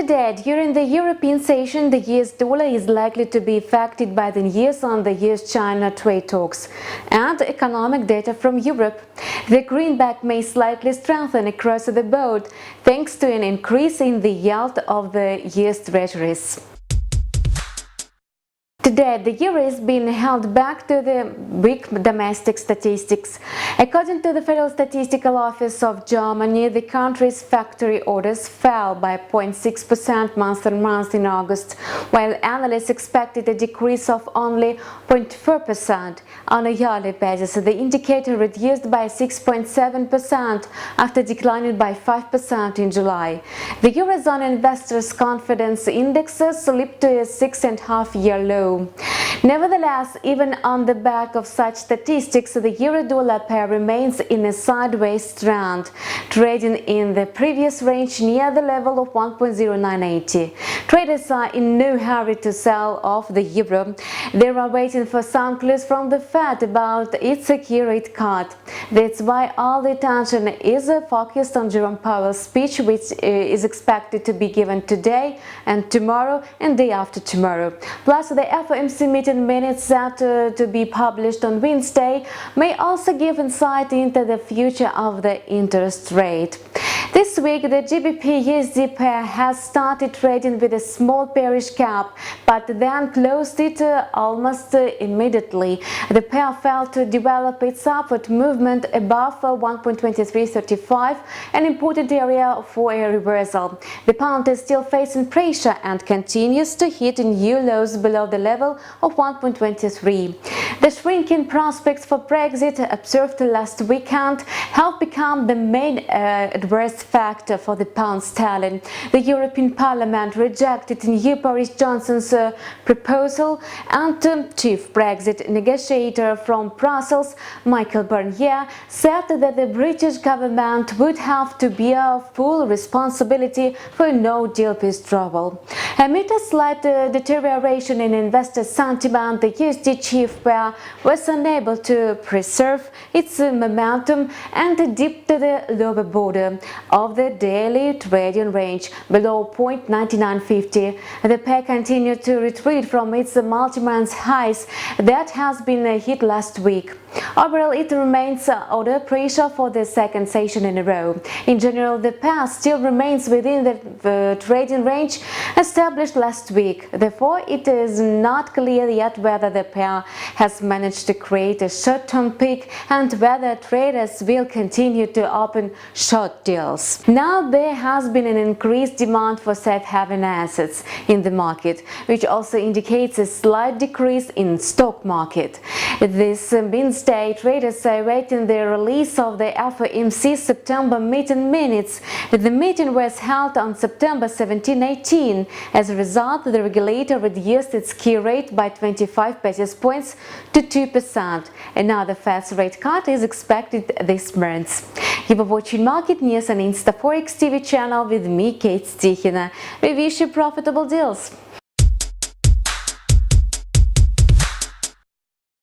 Today, during the European session, the US dollar is likely to be affected by the news on the US-China trade talks and economic data from Europe. The greenback may slightly strengthen across the board thanks to an increase in the yield of the US Treasuries. Today, the euro is being held back to the weak domestic statistics. According to the Federal Statistical Office of Germany, the country's factory orders fell by 0.6% month-on-month in August, while analysts expected a decrease of only 0.4% on a yearly basis. The indicator reduced by 6.7% after declining by 5% in July. The Eurozone Investor Confidence Index slipped to a 6.5-year low. Nevertheless, even on the back of such statistics, the euro-dollar pair remains in a sideways trend, trading in the previous range near the level of 1.0980. Traders are in no hurry to sell off the euro. They are waiting for some clues from the Fed about its key rate cut. That's why all the attention is focused on Jerome Powell's speech, which is expected to be given today and tomorrow and day after tomorrow. Plus, the FOMC Meeting Minutes set to be published on Wednesday may also give insight into the future of the interest rate. This week, the GBP-USD pair has started trading with a small bearish gap, but then closed it almost immediately. The pair failed to develop its upward movement above 1.2335, an important area for a reversal. The pound is still facing pressure and continues to hit new lows below the level of 1.23. The shrinking prospects for Brexit observed last weekend have become the main adverse factor for the pound sterling. The European Parliament rejected new Boris Johnson's proposal, and chief Brexit negotiator from Brussels, Michael Barnier, said that the British government would have to bear full responsibility for no-deal withdrawal. Amid a slight deterioration in investor sentiment, the USD chief pair was unable to preserve its momentum and dipped to the lower border of the daily trading range below 0.9950. The pair continued to retreat from its multi-month highs that has been hit last week. Overall, it remains under pressure for the second session in a row. In general, the pair still remains within the trading range established last week. Therefore, it is not clear yet whether the pair has managed to create a short-term peak and whether traders will continue to open short deals. Now, there has been an increased demand for safe-haven assets in the market, which also indicates a slight decrease in stock market. This Wednesday, traders are awaiting the release of the FOMC September Meeting Minutes. The meeting was held on September 17-18. As a result, the regulator reduced its key rate by 25 basis points to 2%. Another Fed's rate cut is expected this month. You were watching Market News on InstaForex TV channel with me, Kate Stichina. We wish you profitable deals.